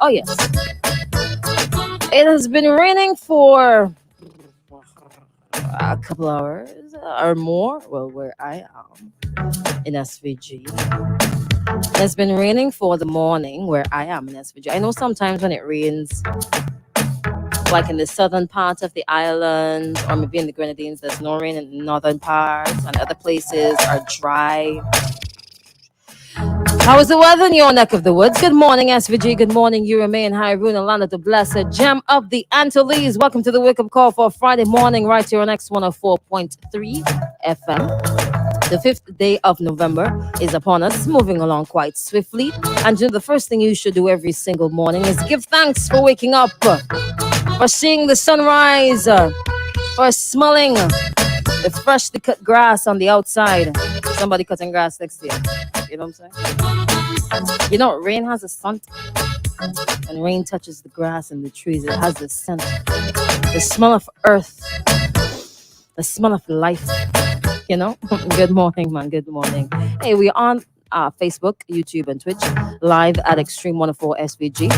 Oh, yes. It has been raining for a couple hours or more. Well, where I am in SVG. It's been raining for the morning where I am in SVG. I know sometimes when it rains, like in the southern part of the island or maybe in the Grenadines, there's no rain in the northern parts, and other places are dry. How is the weather in your neck of the woods? Good morning, SVG. Good morning, you remain Hyrule and land of the blessed gem of the Antilles. Welcome to the wake up call for Friday morning, right here on X104.3 FM. The 5th day of November is upon us, moving along quite swiftly. And the first thing you should do every single morning is give thanks for waking up, for seeing the sunrise, for smelling the freshly cut grass on the outside. Somebody cutting grass next to you. You know what I'm saying? You know, rain has a scent. When rain touches the grass and the trees, it has a scent. The smell of earth. The smell of life. You know? Good morning, man. Good morning. Hey, we're on Facebook, YouTube, and Twitch, live at Extreme 104 SVG.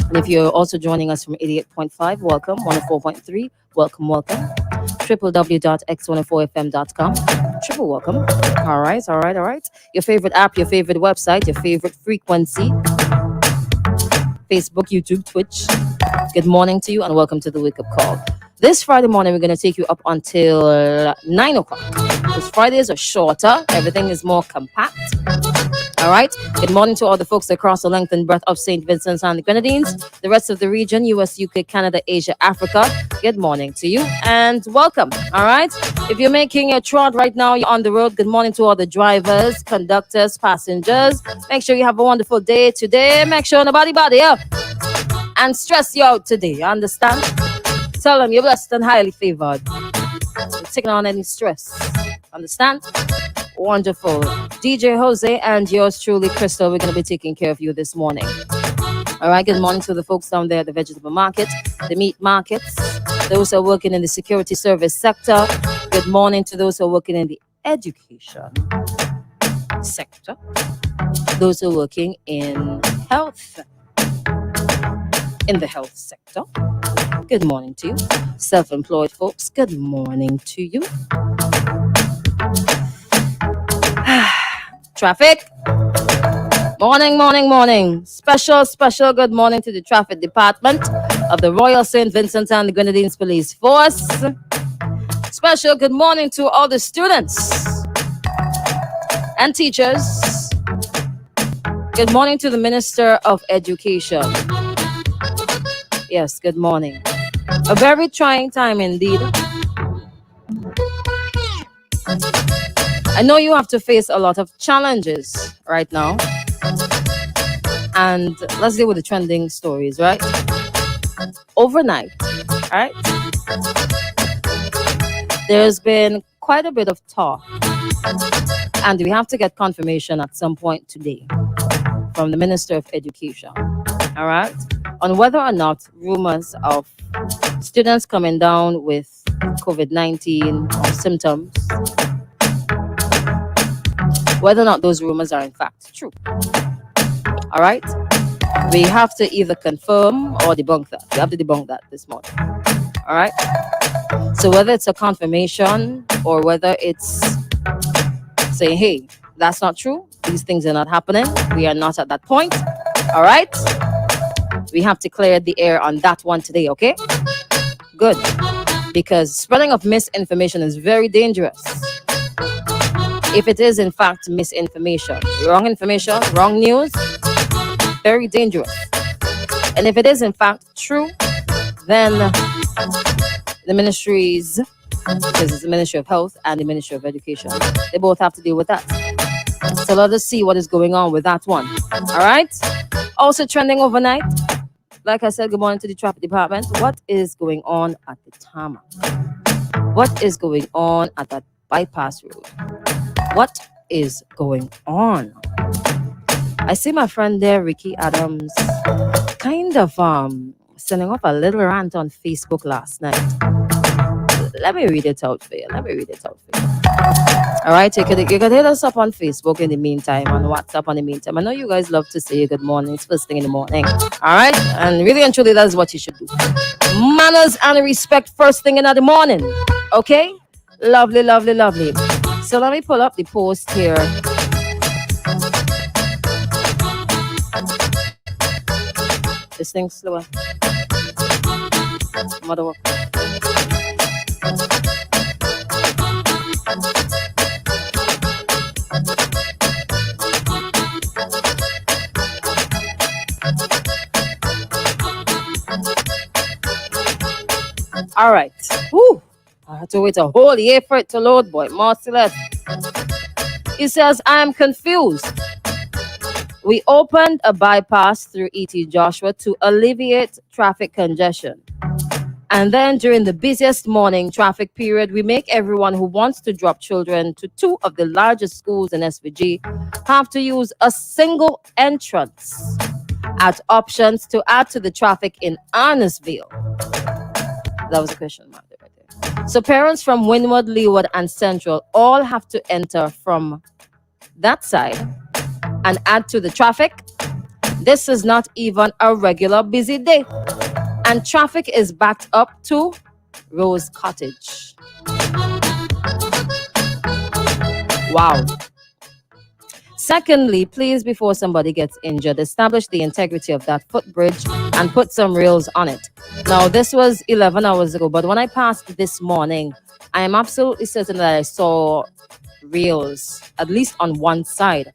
And if you're also joining us from 88.5, welcome. 104.3, welcome, welcome. www.x104fm.com. Triple welcome. All right. Your favorite app, your favorite website, your favorite frequency. Facebook, YouTube, Twitch. Good morning to you and welcome to the wake up call. This Friday morning, we're going to take you up until 9 o'clock. Because Fridays are shorter. Everything is more compact. All right. Good morning to all the folks across the length and breadth of St. Vincent and the Grenadines, the rest of the region, US, UK, Canada, Asia, Africa. Good morning to you and welcome. All right. If you're making a trot right now, you're on the road. Good morning to all the drivers, conductors, passengers. Make sure you have a wonderful day today. Make sure nobody up and stress you out today. You understand? Tell them you're blessed and highly favored. You're taking on any stress. Understand? Wonderful. DJ Jose and yours truly, Crystal, we're going to be taking care of you this morning. All right, good morning to the folks down there at the vegetable market, the meat markets, those who are working in the security service sector. Good morning to those who are working in the education sector, those who are working in health, in the health sector. Good morning to you. Self-employed folks, good morning to you. Traffic. Morning. Special good morning to the traffic department of the Royal St. Vincent and the Grenadines Police Force. Special good morning to all the students and teachers. Good morning to the Minister of Education. Yes, good morning. A very trying time indeed. I know you have to face a lot of challenges right now. And let's deal with the trending stories, right? Overnight, right? There's been quite a bit of talk. And we have to get confirmation at some point today from the Minister of Education, all right? On whether or not rumors of students coming down with COVID-19 symptoms, whether or not those rumors are in fact true. All right? We have to either confirm or debunk that. We have to debunk that this morning. All right? So whether it's a confirmation or whether it's saying, hey, that's not true. These things are not happening. We are not at that point. All right? We have to clear the air on that one today, okay? Good. Because spreading of misinformation is very dangerous. If it is in fact misinformation, wrong information, wrong news, very dangerous. And if it is in fact true, then the ministries, because it's the Ministry of Health and the Ministry of Education, they both have to deal with that. So let us see what is going on with that one. All right? Also trending overnight, like I said, good morning to the traffic department. What is going on at the tarmac? What is going on at that bypass road? What is going on? I see my friend there, Ricky Adams, kind of sending off a little rant on Facebook last night. Let me read it out for you. All right, you could hit us up on Facebook in the meantime, on WhatsApp in the meantime. I know you guys love to say good mornings first thing in the morning. All right, and really and truly, that's what you should do. Manners and respect first thing in the morning. Okay, lovely, lovely, lovely. So let me pull up the post here. This thing's slower. Mother. All right. Whew. I had to wait a whole year for it to load, boy. Merciless. He says, I am confused. We opened a bypass through E.T. Joshua to alleviate traffic congestion. And then during the busiest morning traffic period, we make everyone who wants to drop children to two of the largest schools in SVG have to use a single entrance at options to add to the traffic in Arnesville. That was a question mark right there. So parents from Wynwood, Leeward, and Central all have to enter from that side and add to the traffic. This is not even a regular busy day. And traffic is backed up to Rose Cottage. Wow. Secondly, please, before somebody gets injured, establish the integrity of that footbridge and put some rails on it. Now, this was 11 hours ago, but when I passed this morning, I am absolutely certain that I saw rails, at least on one side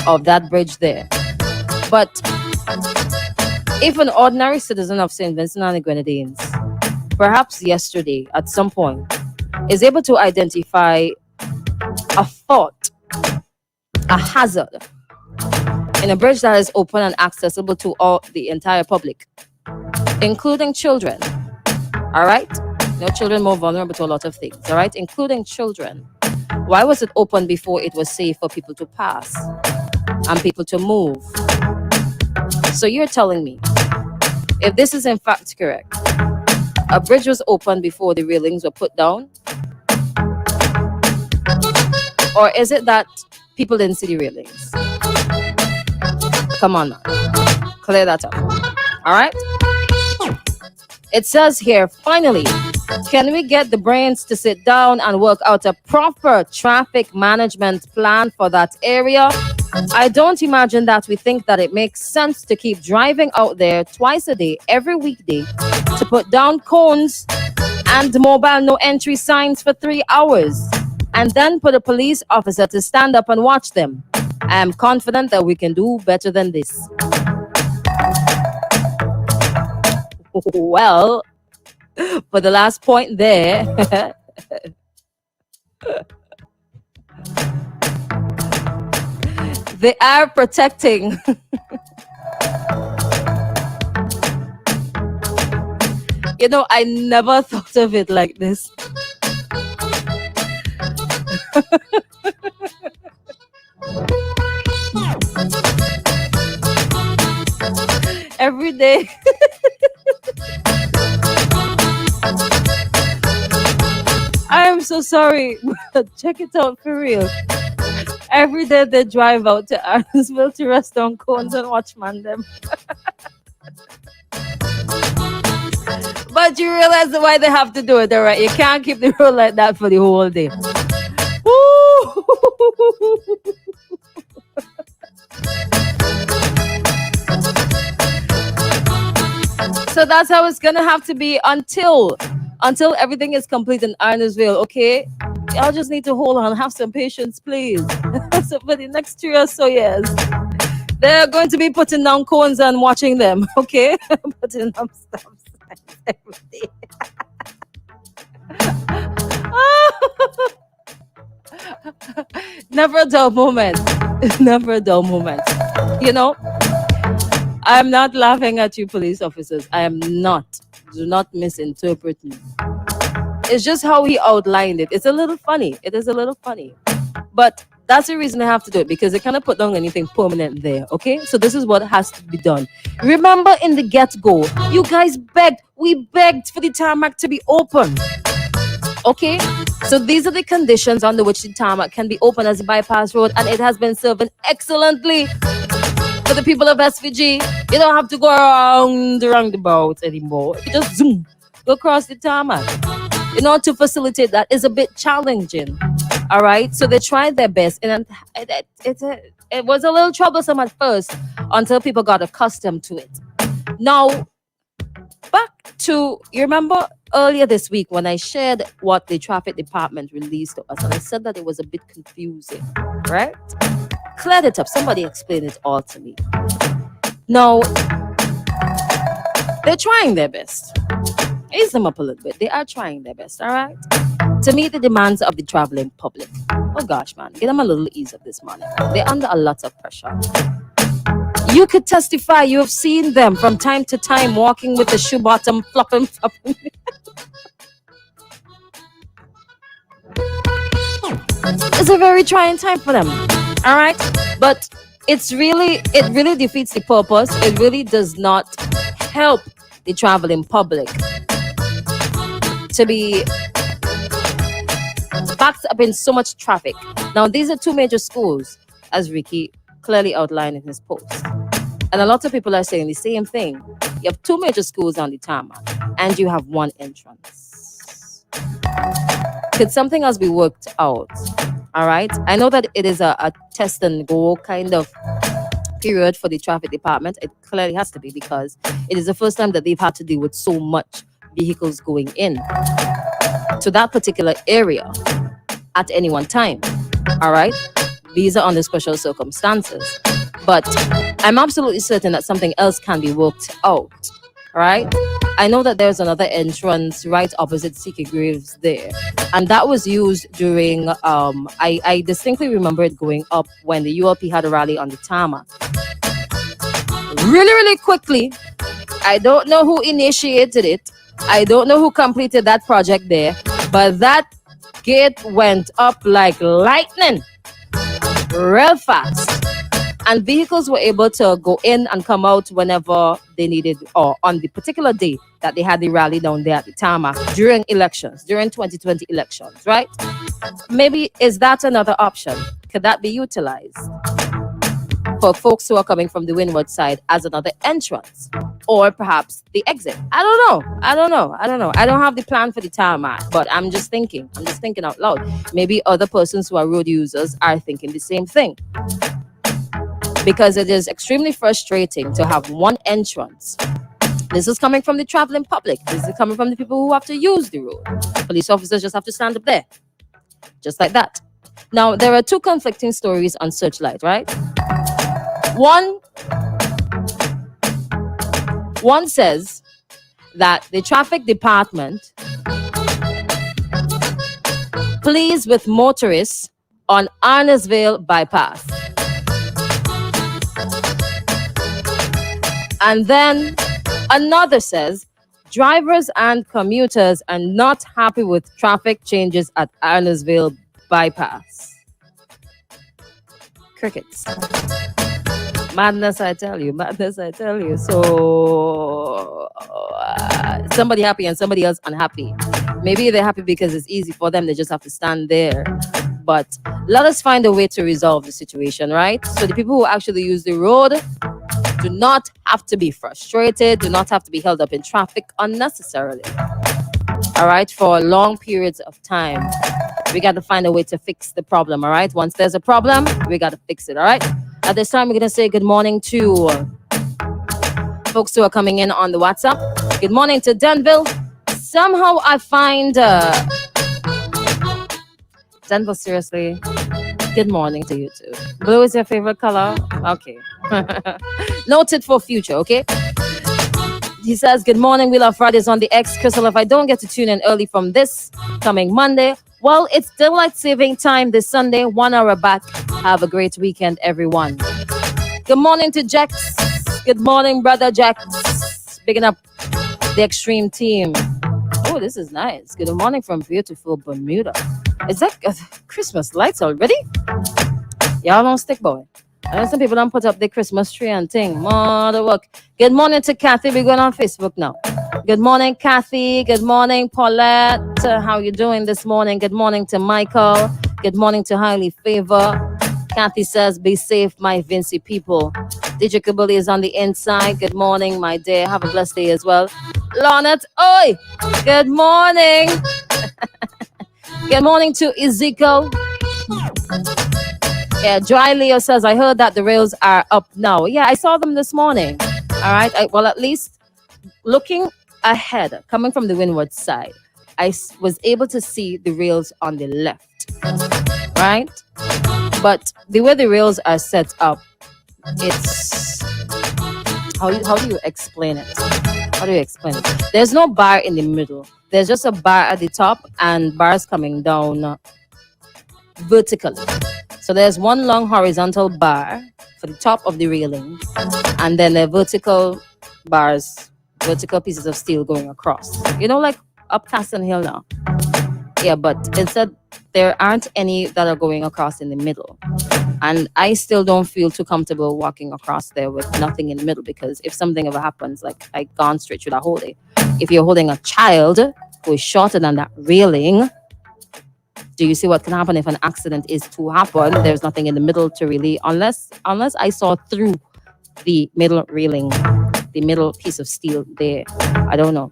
of that bridge there. But if an ordinary citizen of St. Vincent and the Grenadines, perhaps yesterday at some point, is able to identify a fault, a hazard in a bridge that is open and accessible to all the entire public, including children, all right? You know, children more vulnerable to a lot of things, all right? Including children. Why was it open before it was safe for people to pass and people to move? So you're telling me, if this is in fact correct, a bridge was open before the railings were put down? Or is it that people didn't see the railings? Come on, man. Clear that up. All right? It says here, finally, can we get the brains to sit down and work out a proper traffic management plan for that area? I don't imagine that we think that it makes sense to keep driving out there twice a day, every weekday, to put down cones and mobile no entry signs for 3 hours, and then put a police officer to stand up and watch them. I am confident that we can do better than this. Well, for the last point there, they are protecting you know, I never thought of it like this. Every day. I am so sorry. Check it out for real. Every day they drive out to Arnesville to rest on cones and watch man them. But you realize why they have to do it, all right? You can't keep the road like that for the whole day. Woo! So that's how it's gonna have to be until everything is complete in Arnesville, okay? Y'all just need to hold on, have some patience, please. So for the next 3 or so years, they're going to be putting down cones and watching them, okay? Putting up stop signs every day. Never a dull moment. Never a dull moment. You know, I'm not laughing at you, police officers. I am not. Do not misinterpret me. It's just how he outlined it. It's a little funny. It is a little funny. But that's the reason I have to do it, because they cannot put down anything permanent there, okay? So this is what has to be done. Remember in the get-go, you guys begged, we begged for the tarmac to be open, okay? So these are the conditions under which the tarmac can be opened as a bypass road, and it has been serving excellently for the people of SVG. You don't have to go around the roundabout anymore. You just zoom, go across the tarmac. In order to facilitate that is a bit challenging. All right, so they tried their best, and it was a little troublesome at first until people got accustomed to it. Now, back to, you remember earlier this week when I shared what the traffic department released to us, and I said that it was a bit confusing, right? Cleared it up. Somebody explained it all to me. Now, they're trying their best. Ease them up a little bit. They are trying their best, all right? To meet the demands of the traveling public. Oh gosh, man, get them a little ease up this morning. They're under a lot of pressure. You could testify, you have seen them from time to time walking with the shoe bottom flopping. It's a very trying time for them, all right? But it really defeats the purpose. It really does not help the traveling public to be backed up in so much traffic. Now, these are two major schools, as Ricky clearly outlined in his post. And a lot of people are saying the same thing. You have two major schools on the tarmac, and you have one entrance. Could something else be worked out? All right. I know that it is a test and go kind of period for the traffic department. It clearly has to be, because it is the first time that they've had to deal with so much vehicles going in to that particular area at any one time. All right. These are under special circumstances. But I'm absolutely certain that something else can be worked out. Right? I know that there's another entrance right opposite Seeker Graves there. And that was used during, I distinctly remember it going up when the ULP had a rally on the tarmac. Really, really quickly. I don't know who initiated it. I don't know who completed that project there. But that gate went up like lightning. Real fast. And vehicles were able to go in and come out whenever they needed, or on the particular day that they had the rally down there at the tarmac during elections, during 2020 elections, right? Maybe is that another option? Could that be utilized for folks who are coming from the windward side as another entrance, or perhaps the exit? I don't know. I don't have the plan for the tarmac, but I'm just thinking out loud. Maybe other persons who are road users are thinking the same thing. Because it is extremely frustrating to have one entrance. This is coming from the traveling public. This is coming from the people who have to use the road. Police officers just have to stand up there. Just like that. Now, there are two conflicting stories on Searchlight, right? One says that the traffic department pleads with motorists on Arnesville bypass. And then another says, drivers and commuters are not happy with traffic changes at Arnesville bypass. Crickets. Madness, I tell you. So, somebody happy and somebody else unhappy. Maybe they're happy because it's easy for them. They just have to stand there. But let us find a way to resolve the situation, right? So the people who actually use the road do not have to be frustrated, do not have to be held up in traffic unnecessarily. All right, for long periods of time. We got to find a way to fix the problem, all right? Once there's a problem, we got to fix it, all right? At this time, we're going to say good morning to folks who are coming in on the WhatsApp. Good morning to Denville. Somehow I find... Denville, seriously... Good morning to you too. Blue is your favorite color? Okay. Noted for future, okay? He says, good morning. We love Fridays on the X. Crystal, if I don't get to tune in early from this coming Monday, well, it's daylight saving time this Sunday, 1 hour back. Have a great weekend, everyone. Good morning to Jax. Good morning, brother Jax. Picking up the Extreme team. Oh, this is nice. Good morning from beautiful Bermuda. Is that Christmas lights already? Y'all don't stick, boy. I know some people don't put up the Christmas tree and thing. Mother work. Good morning to Kathy. We're going on Facebook now. Good morning, Kathy. Good morning, Paulette. How are you doing this morning? Good morning to Michael. Good morning to Highly Favor. Kathy says, be safe, my Vincy people. DJ Kabuli is on the inside. Good morning, my dear. Have a blessed day as well. Lornette, oi! Good morning. Good morning to Ezekiel. Yeah, Dry Leo says, I heard that the rails are up now. Yeah, I saw them this morning. All right. Well, at least looking ahead, coming from the windward side, I was able to see the rails on the left. Right? But the way the rails are set up, it's... How do you explain it? How do you explain it? There's no bar in the middle. There's just a bar at the top and bars coming down vertically. So there's one long horizontal bar for the top of the railing, and then the vertical bars, vertical pieces of steel going across. You know, like up Castle Hill now. Yeah, but instead there aren't any that are going across in the middle. And I still don't feel too comfortable walking across there with nothing in the middle, because if something ever happens, like I gone straight through that whole day. If you're holding a child who is shorter than that railing, do you see what can happen if an accident is to happen? There's nothing in the middle to really, unless I saw through the middle railing, the middle piece of steel there. I don't know,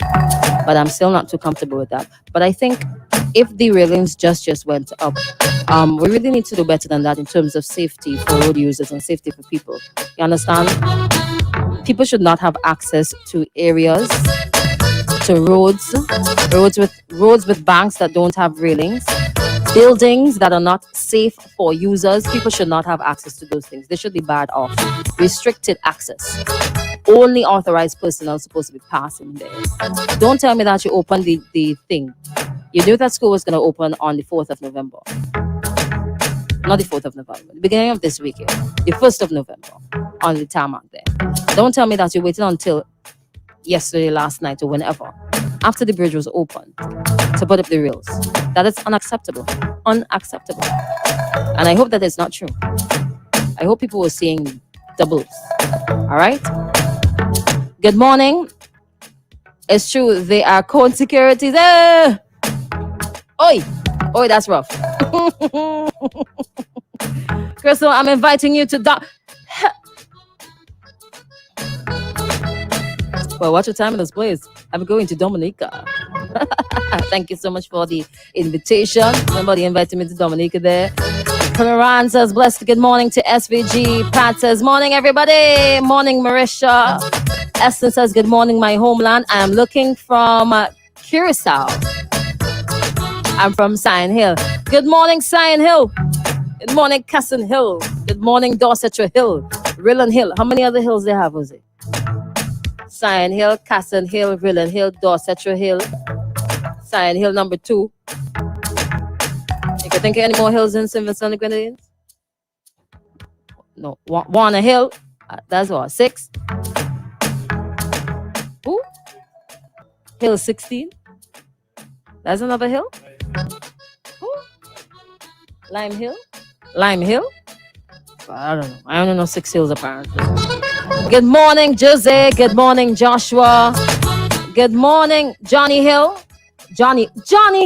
but I'm still not too comfortable with that. But I think if the railings just went up, we really need to do better than that in terms of safety for road users and safety for people. You understand? People should not have access to areas, to roads with banks that don't have railings, buildings that are not safe for users. People should not have access to those things. They should be barred off. Restricted access. Only authorized personnel supposed to be passing there. Don't tell me that you opened the thing. You knew that school was going to open on the 4th of November. Not the 4th of November. The beginning of this weekend. The 1st of November. On the tarmac there. Don't tell me that you waited until yesterday, last night, or whenever, after the bridge was opened, to put up the rails. That is unacceptable. Unacceptable. And I hope that it's not true. I hope people were seeing doubles. All right? Good morning. It's true. They are code securities. Oi! Oi, that's rough. Crystal, I'm inviting you to... Well, watch your time in this place. I'm going to Dominica. Thank you so much for the invitation. Somebody invited me to Dominica there. Claran says, blessed good morning to SVG. Pat says, morning, everybody. Morning, Marisha. Esther says, good morning, my homeland. I am looking from Curacao. I'm from Sion Hill. Good morning, Sion Hill. Good morning, Casson Hill. Good morning, Dorsetshire Hill. Rillan Hill. How many other hills they have, was it? Sion Hill, Casson Hill, Rillan Hill, Dorsetshire Hill. Sion Hill number 2. You can think of any more hills in St. Vincent and the Grenadines? No. Warner Hill. That's what? 6. Ooh. Hill 16. That's another hill. Ooh. Lime Hill. Lime Hill. I don't know. I only know 6 hills apparently. Good morning, Jose. Good morning, Joshua. Good morning, Johnny Hill. Johnny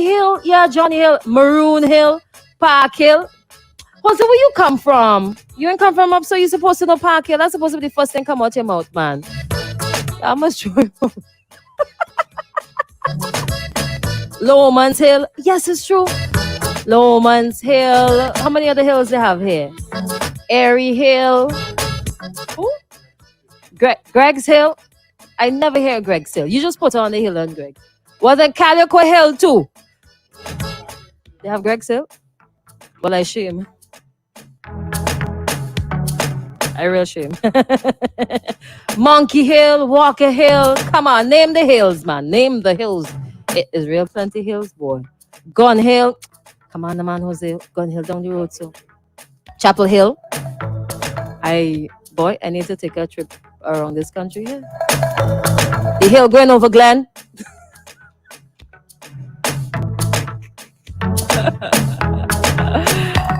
Hill. Yeah, Johnny Hill. Maroon Hill. Park Hill. Jose, where you come from? You ain't come from up, so you're supposed to know Park Hill. That's supposed to be the first thing come out your mouth, man. I must show you. Lowman's Hill. Yes, it's true. Lowman's Hill. How many other hills they have here? Airy Hill. Ooh. Greg's Hill. I never hear Greg's Hill. You just put on the hill on Greg. Was it Calico Hill too? They have Greg's Hill? Well, I shame. I real shame. Monkey Hill, Walker Hill. Come on, name the hills, man. Name the hills. It is real plenty hills, boy. Gun Hill. Come on, the man, Jose. Gun Hill down the road, so. Chapel Hill. I need to take a trip around this country here. The hill going over Glen.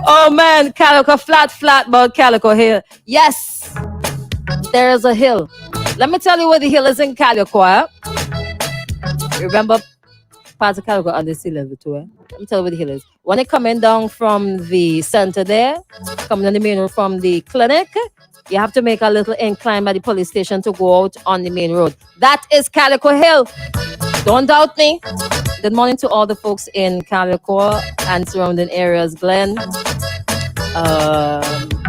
Oh man, Calico flat, but Calico Hill. Yes, there is a hill. Let me tell you where the hill is in Calico. Remember, parts of Calico on the sea level too. Let me tell you where the hill is. When you're coming down from the center there, coming on the main road from the clinic, you have to make a little incline by the police station to go out on the main road. That is Calico Hill. Don't doubt me. Good morning to all the folks in Calico and surrounding areas. Glen,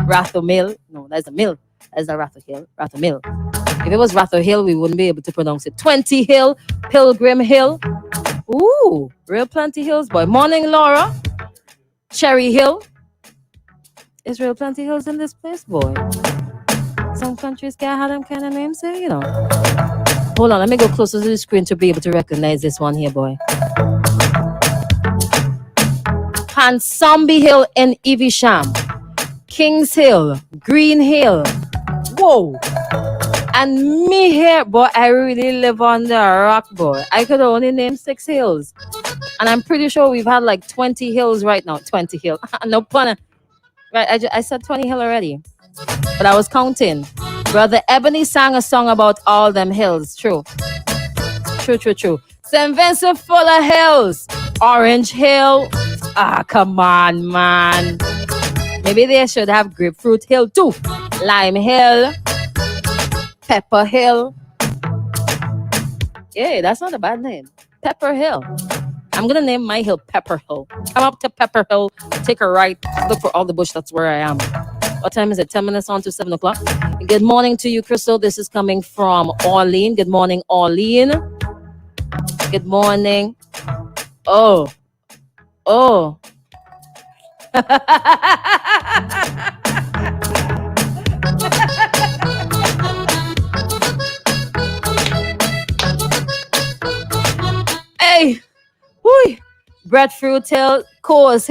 Ratho Mill. No, that's a mill. That's not Ratho Hill. Ratho Mill. If it was Ratho Hill, we wouldn't be able to pronounce it. 20 Hill, Pilgrim Hill. Ooh, real plenty hills, boy. Morning, Laura. Cherry Hill. Is real plenty hills in this place, boy. Some countries can't have them kind of names here, you know. Hold on, let me go closer to the screen to be able to recognize this one here, boy. Pansombi Hill in Evesham. Kings Hill. Green Hill. Whoa. And me here, boy, I really live on the rock, boy. I could only name 6 hills. And I'm pretty sure we've had like 20 hills right now. 20 hill. No pun. Right, I said 20 hill already. But I was counting. Brother Ebony sang a song about all them hills. True. True. St. Vincent full of hills. Orange Hill. Ah, come on, man. Maybe they should have Grapefruit Hill too. Lime Hill. Pepper Hill. Yeah, that's not a bad name. Pepper Hill. I'm going to name my hill Pepper Hill. Come up to Pepper Hill. Take a right. Look for all the bush. That's where I am. What time is it? 10 minutes on to 7 o'clock. Good morning to you, Crystal. This is coming from Orlean. Good morning, Orlean. Good morning. Oh. Hey. Whoo. Breadfruit Hill. Coors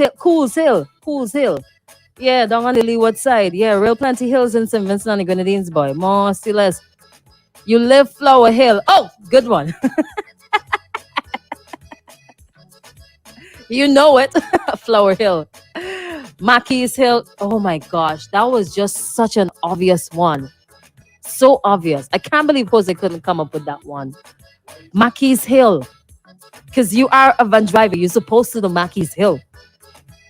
Hill. Yeah, down on the leeward side. Yeah, real plenty hills in St. Vincent and the Grenadines, boy. More, still less. You live Flower Hill. Oh, good one. You know it. Flower Hill. Mackey's Hill. Oh my gosh. That was just such an obvious one. So obvious. I can't believe Jose couldn't come up with that one. Mackey's Hill. Because you are a van driver. You're supposed to know Mackey's Hill.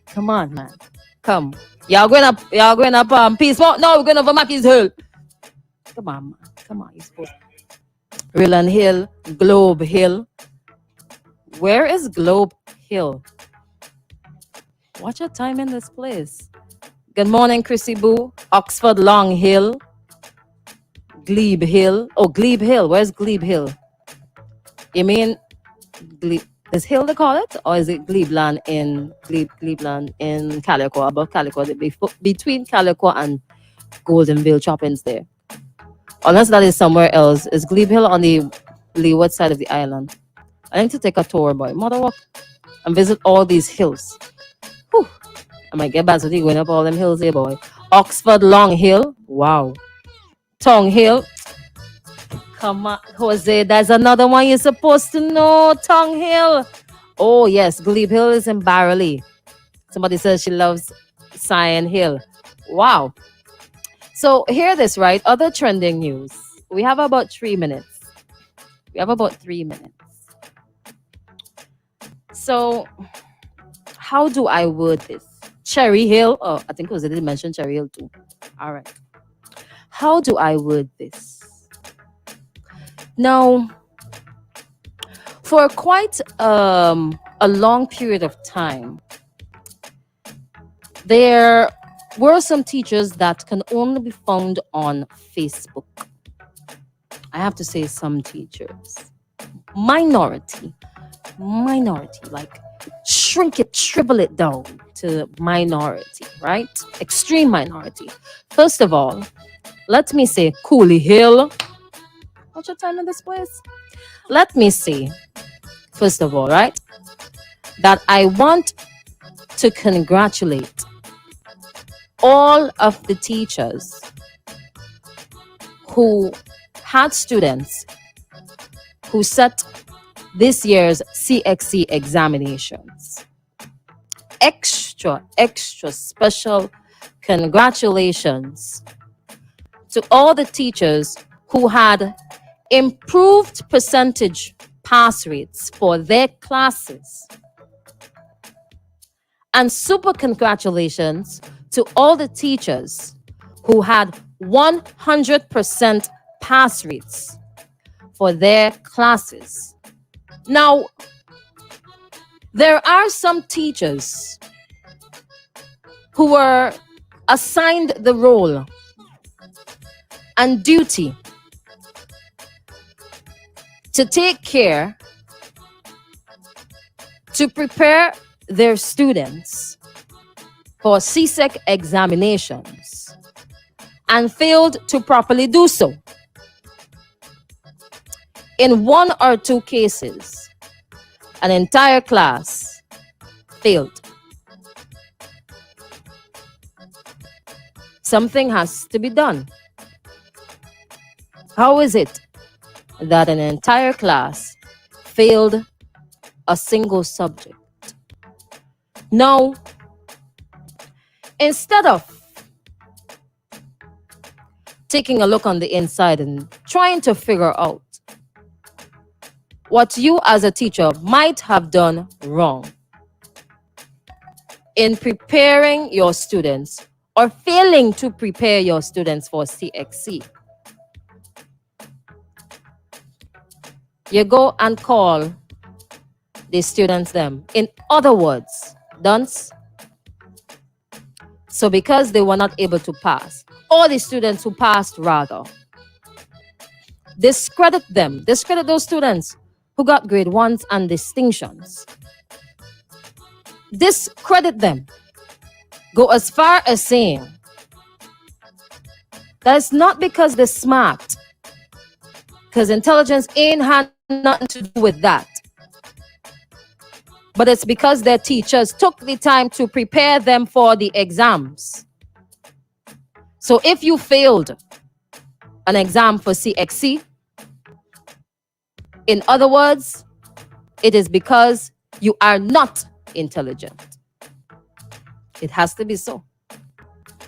Come on, man. Come. Y'all going up Peace Mount? No, we're going over Mackey's Hill. Come on, man. Come on. You're supposed to. Rillan Hill. Globe Hill. Where is Globe Hill? Watch your time in this place. Good morning, Chrissy Boo. Oxford Long Hill. Glebe Hill. Oh, Glebe Hill. Where's Glebe Hill? You mean Glebe? Is Hill they call it? Or is it Glebeland in Calico? Above Calico? Between Calico and Goldenville Choppings there. Unless that is somewhere else. Is Glebe Hill on the leeward side of the island? I need to take a tour, boy. Mother walk and visit all these hills. Whew. I might get back to going up all them hills here, boy. Oxford Long Hill. Wow. Tongue Hill. Come on, Jose. There's another one you're supposed to know. Tongue Hill. Oh, yes. Glebe Hill is in Barley. Somebody says she loves Cyan Hill. Wow. So, hear this, right? Other trending news. We have about 3 minutes. So, how do I word this? Cherry Hill. Oh, I think Jose did mention Cherry Hill too. All right. How do I word this? Now, for quite a long period of time, there were some teachers that can only be found on Facebook. I have to say some teachers. Minority, like shrink it, shrivel it down to minority, right? Extreme minority. First of all, let me say Cooley Hill. What's your time in this place? Let me say, first of all, right, that I want to congratulate all of the teachers who had students who set this year's CXC examinations. Extra special congratulations to all the teachers who had improved percentage pass rates for their classes. And super congratulations to all the teachers who had 100% pass rates for their classes. Now, there are some teachers who were assigned the role and duty to take care to prepare their students for CSEC examinations and failed to properly do so. In one or two cases, an entire class failed. Something has to be done. How is it that an entire class failed a single subject? Now, instead of taking a look on the inside and trying to figure out what you as a teacher might have done wrong in preparing your students or failing to prepare your students for CXC, you go and call the students them. In other words, dunce. So because they were not able to pass, or the students who passed rather, discredit them, discredit those students who got grade 1s and distinctions. Discredit them. Go as far as saying that it's not because they're smart, because intelligence ain't had nothing to do with that, but it's because their teachers took the time to prepare them for the exams. So if you failed an exam for CXC, in other words, it is because you are not intelligent. It has to be so.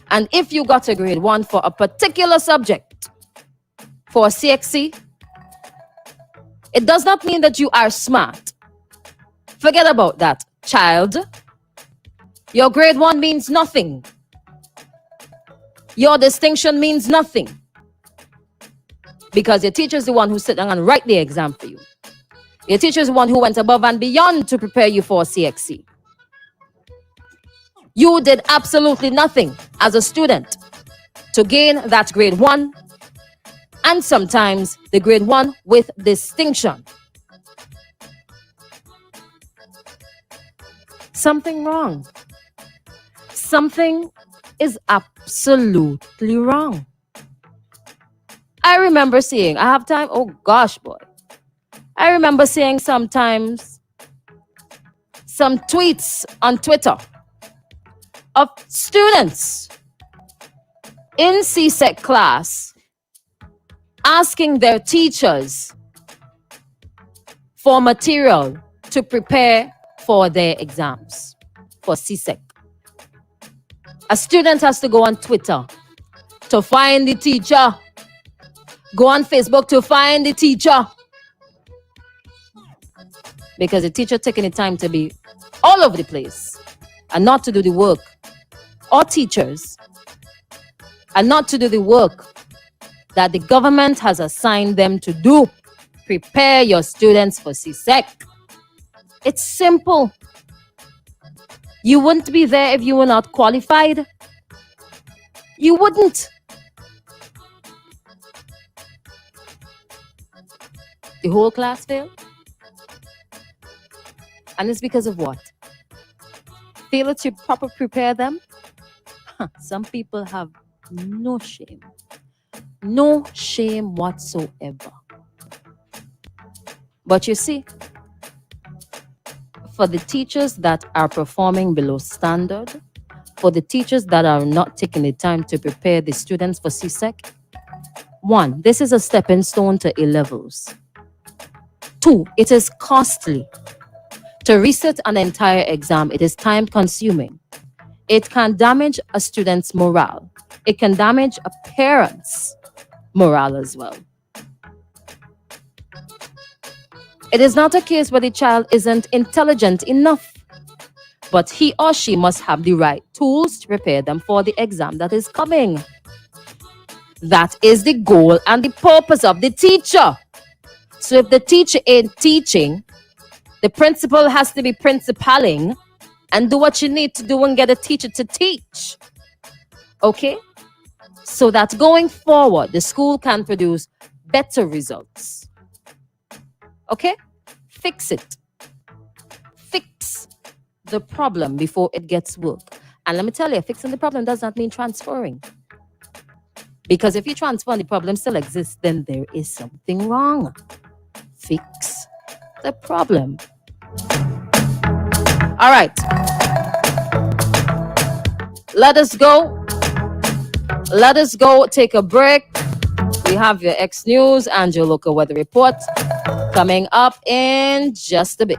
And if you got a grade 1 for a particular subject for CXC, it does not mean that you are smart. Forget about that, child. Your grade 1 means nothing. Your distinction means nothing. Because your teacher is the one who sit down and write the exam for you. Your teacher is the one who went above and beyond to prepare you for CXC. You did absolutely nothing as a student to gain that grade 1, and sometimes the grade 1 with distinction. Something wrong. Something is absolutely wrong. I remember seeing, I have time, oh gosh, boy. I remember seeing sometimes some tweets on Twitter of students in CSEC class asking their teachers for material to prepare for their exams for CSEC. A student has to go on Twitter to find the teacher, go on Facebook to find the teacher, because the teacher taking the time to be all over the place and not to do the work, or teachers and not to do the work that the government has assigned them to do. Prepare your students for CSEC. It's simple. You wouldn't be there if you were not qualified. You wouldn't. The whole class failed. And it's because of what? Failure to properly prepare them? Some people have no shame. No shame whatsoever. But you see, for the teachers that are performing below standard, for the teachers that are not taking the time to prepare the students for CSEC, 1, this is a stepping stone to A-levels. 2, it is costly. To reset an entire exam, it is time consuming. It can damage a student's morale. It can damage a parent's morale as well. It is not a case where the child isn't intelligent enough, but he or she must have the right tools to prepare them for the exam that is coming. That is the goal and the purpose of the teacher. So if the teacher ain't teaching, the principal has to be principaling and do what you need to do and get a teacher to teach. Okay? So that going forward, the school can produce better results. Okay? Fix it. Fix the problem before it gets worse. And let me tell you, fixing the problem does not mean transferring. Because if you transfer and the problem still exists, then there is something wrong. Fix the problem. All right. Let us go. Let us go take a break. We have your X News and your local weather report coming up in just a bit.